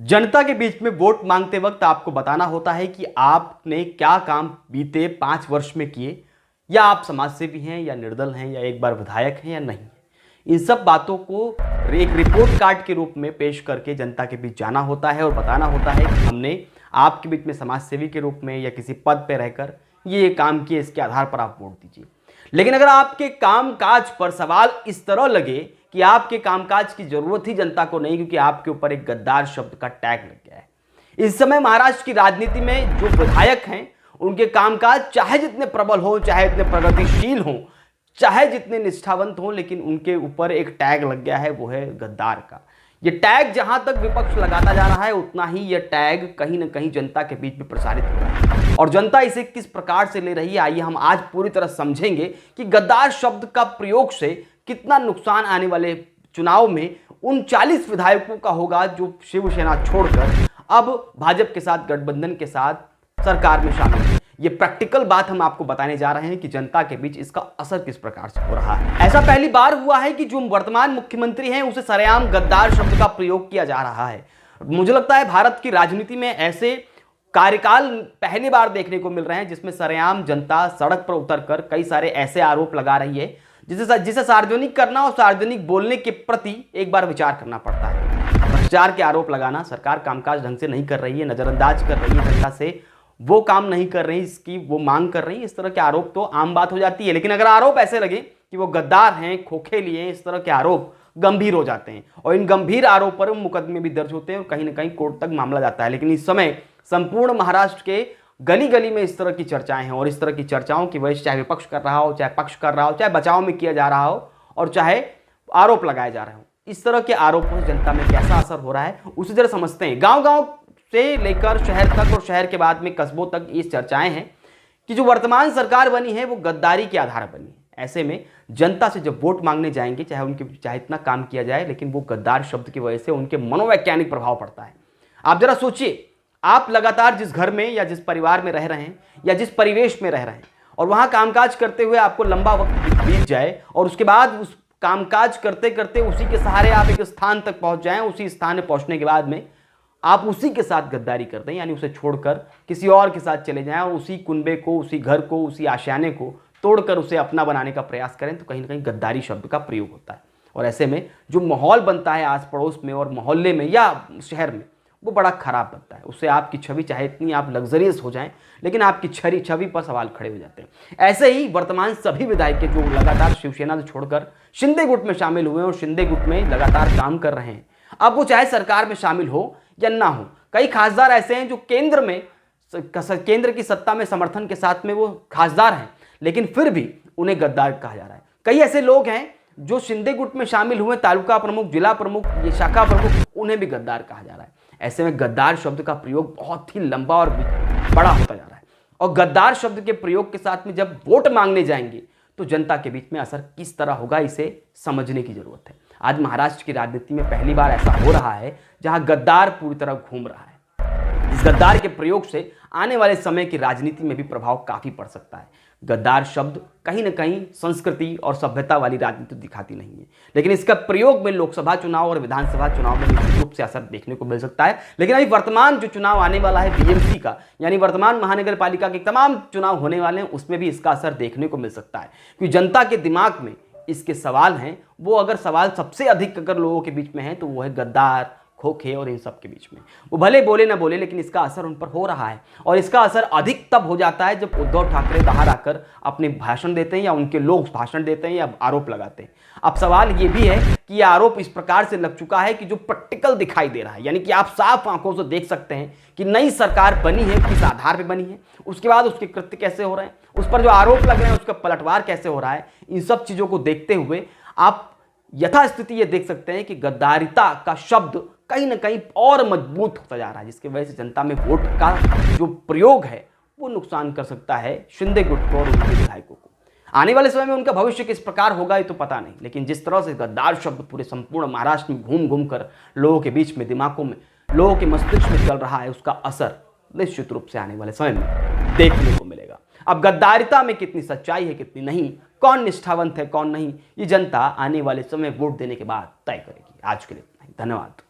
जनता के बीच में वोट मांगते वक्त आपको बताना होता है कि आपने क्या काम बीते 5 वर्ष में किए, या आप समाजसेवी हैं या निर्दल हैं या एक बार विधायक हैं या नहीं। इन सब बातों को एक रिपोर्ट कार्ड के रूप में पेश करके जनता के बीच जाना होता है और बताना होता है कि हमने आपके बीच में समाजसेवी के रूप में या किसी पद पर रहकर ये काम किए, इसके आधार पर आप वोट दीजिए। लेकिन अगर आपके कामकाज पर सवाल इस तरह लगे कि आपके कामकाज की जरूरत ही जनता को नहीं, क्योंकि आपके ऊपर एक गद्दार शब्द का टैग लग गया है। इस समय महाराष्ट्र की राजनीति में जो विधायक हैं उनके कामकाज चाहे जितने प्रबल हो, चाहे जितने प्रगतिशील हो, चाहे जितने निष्ठावंत हो, लेकिन उनके ऊपर एक टैग लग गया है, वो है गद्दार का। ये टैग जहां तक विपक्ष लगाता जा रहा है, उतना ही यह टैग कहीं ना कहीं जनता के बीच में प्रसारित हो रहा है। और जनता इसे किस प्रकार से ले रही है, आइए हम आज पूरी तरह समझेंगे कि गद्दार शब्द का प्रयोग से कितना नुकसान आने वाले चुनाव में उन 40 विधायकों का होगा जो शिवसेना छोड़कर अब भाजपा के साथ गठबंधन के साथ सरकार में शामिल है। ये प्रैक्टिकल बात हम आपको बताने जा रहे हैं कि जनता के बीच इसका असर किस प्रकार से हो रहा है। ऐसा पहली बार हुआ है कि जो वर्तमान मुख्यमंत्री हैं उसे सरेआम गद्दार शब्द का प्रयोग किया जा रहा है। मुझे लगता है भारत की राजनीति में ऐसे कार्यकाल पहली बार देखने को मिल रहे हैं जिसमें सरेआम जनता सड़क पर उतरकर कई सारे ऐसे आरोप लगा रही है जिसे सार्वजनिक करना और सार्वजनिक बोलने के प्रति एक बार विचार करना पड़ता है। भ्रष्टाचार के आरोप लगाना, सरकार कामकाज ढंग से नहीं कर रही है, नजरअंदाज कर रही है जनता से, वो काम नहीं कर रही इसकी वो मांग कर रही है, इस तरह के आरोप तो आम बात हो जाती है। लेकिन अगर आरोप ऐसे लगे कि वो गद्दार हैं, खोखे लिए, इस तरह के आरोप गंभीर हो जाते हैं और इन गंभीर आरोप पर मुकदमे भी दर्ज होते हैं और कहीं ना कहीं कोर्ट तक मामला जाता है। लेकिन इस समय संपूर्ण महाराष्ट्र के गली गली में इस तरह की चर्चाएं हैं और इस तरह की चर्चाओं की वजह चाहे विपक्ष कर रहा हो, चाहे पक्ष कर रहा हो, चाहे बचाव में किया जा रहा हो और चाहे आरोप लगाए जा रहे हो, इस तरह के आरोपों से जनता में कैसा असर हो रहा है उसे जरा समझते हैं। गांव गांव से लेकर शहर तक और शहर के बाद में कस्बों तक ये चर्चाएं हैं कि जो वर्तमान सरकार बनी है वो गद्दारी के आधार बनी है। ऐसे में जनता से जब वोट मांगने जाएंगे, चाहे इतना काम किया जाए, लेकिन वो गद्दार शब्द की वजह से उनके मनोवैज्ञानिक प्रभाव पड़ता है। आप जरा सोचिए, आप लगातार जिस घर में या जिस परिवार में रह रहे हैं या जिस परिवेश में रह रहे हैं और वहां कामकाज करते हुए आपको लंबा वक्त बीत जाए और उसके बाद उस कामकाज करते करते उसी के सहारे आप एक स्थान तक पहुंच जाएं, उसी स्थान में पहुंचने के बाद में आप उसी के साथ गद्दारी कर दें, यानी उसे छोड़कर किसी और के साथ चले जाएं और उसी कुनबे को, उसी घर को, उसी आशियाने को तोड़कर उसे अपना बनाने का प्रयास करें, तो कहीं ना कहीं गद्दारी शब्द का प्रयोग होता है। और ऐसे में जो माहौल बनता है आस पड़ोस में और मोहल्ले में या शहर में, वो बड़ा खराब बनता है। उससे आपकी छवि, चाहे इतनी आप लग्जरियस हो जाएं, लेकिन आपकी छवि पर सवाल खड़े हो जाते हैं। ऐसे ही वर्तमान सभी विधायक जो लगातार शिवसेना से छोड़कर शिंदे गुट में शामिल हुए और शिंदे गुट में लगातार काम कर रहे हैं, अब वो चाहे सरकार में शामिल हो या ना हो। कई खासदार ऐसे हैं जो केंद्र की सत्ता में समर्थन के साथ में वो खासदार हैं, लेकिन फिर भी उन्हें गद्दार कहा जा रहा है। कई ऐसे लोग हैं जो शिंदे गुट में शामिल हुए, तालुका प्रमुख, जिला प्रमुख, ये शाखा प्रमुख, उन्हें भी गद्दार कहा जा रहा है। ऐसे में गद्दार शब्द का प्रयोग बहुत ही लंबा और बड़ा होता जा रहा है और गद्दार शब्द के प्रयोग के साथ में जब वोट मांगने जाएंगे तो जनता के बीच में असर किस तरह होगा, इसे समझने की जरूरत है। आज महाराष्ट्र की राजनीति में पहली बार ऐसा हो रहा है जहां गद्दार पूरी तरह घूम रहा है। इस गद्दार के प्रयोग से आने वाले समय की राजनीति में भी प्रभाव काफी पड़ सकता है। गद्दार शब्द कहीं ना कहीं संस्कृति और सभ्यता वाली राजनीति दिखाती नहीं है, लेकिन इसका प्रयोग में लोकसभा चुनाव और विधानसभा चुनाव में निश्चित रूप से असर देखने को मिल सकता है। लेकिन अभी वर्तमान जो चुनाव आने वाला है बीएमसी का, यानी वर्तमान महानगर पालिका के तमाम चुनाव होने वाले हैं, उसमें भी इसका असर देखने को मिल सकता है, क्योंकि जनता के दिमाग में इसके सवाल हैं। वो अगर सवाल सबसे अधिक अगर लोगों के बीच में है तो वो है गद्दार, खोखे और इन सब के बीच में। वो भले बोले ना बोले, लेकिन इसका असर उन पर हो रहा है और इसका असर अधिक तब हो जाता है जब उद्धव ठाकरे बाहर आकर अपने भाषण देते हैं या उनके लोग भाषण देते हैं या आरोप लगाते हैं। अब सवाल ये भी है कि यह आरोप इस प्रकार से लग चुका है कि जो प्रैक्टिकल दिखाई दे रहा है, यानी कि आप साफ आंखों से देख सकते हैं कि नई सरकार बनी है, किस आधार पर बनी है, उसके बाद उसके कृत्य कैसे हो रहे हैं, उस पर जो आरोप लग रहे हैं उसका पलटवार कैसे हो रहा है। इन सब चीजों को देखते हुए आप यथास्थिति ये देख सकते हैं कि गद्दारिता का शब्द कहीं ना कहीं और मजबूत होता जा रहा है, जिसकी वजह से जनता में वोट का जो प्रयोग है वो नुकसान कर सकता है शिंदे गुट को और उनके विधायकों को। आने वाले समय में उनका भविष्य किस प्रकार होगा ये तो पता नहीं, लेकिन जिस तरह से गद्दार शब्द पूरे संपूर्ण महाराष्ट्र में घूम घूम कर लोगों के बीच में, दिमागों में, लोगों के मस्तिष्क में चल रहा है, उसका असर निश्चित रूप से आने वाले समय में देखने को मिलेगा। अब गद्दारिता में कितनी सच्चाई है, कितनी नहीं, कौन निष्ठावंत है, कौन नहीं, ये जनता आने वाले समय वोट देने के बाद तय करेगी। आज के लिए इतना ही, धन्यवाद।